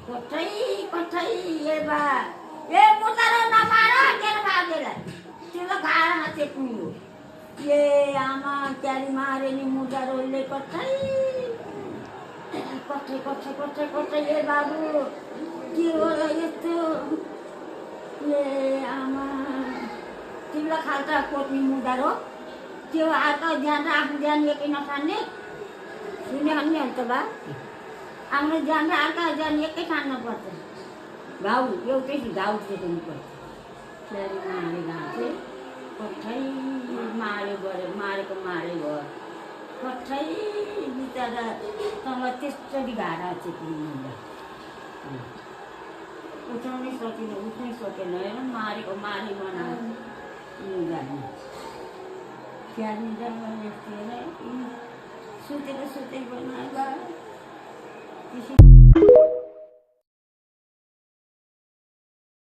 कठै कठै ए बा ए मुतारो नमार केर बाबेलाई तिम्रो घाँडमा चेप्ने हो ए आमा क्यारी मारे नि मुतारोले कठै कठै कठै कठै कठै ए बाबु के होला यस्तो ए आमा तिमीलाई खाल्टा कोट्ने मुदारो त्यो आएको ज्यान र आफ्नो ज्यान एकै नठान्ने सुने नि अन्त बा आफ्नो ज्यान र अर्का ज्यान एकै ठान्नुपर्छ घाउ एउटै घाउ सेक्नुपर्छ क्यारी मारे घाँसे कठै मार्यो गऱ्यो मारेको मारे भयो कठै बिचरासँग त्यस्तरी घाँडा चेप्ने मुदा उठाउनै सकेन उठ्नै सकेन हेर मारेको मारे बनायो मुदाले त्यहाँनिर यस्तो हेर सुतेको बनायो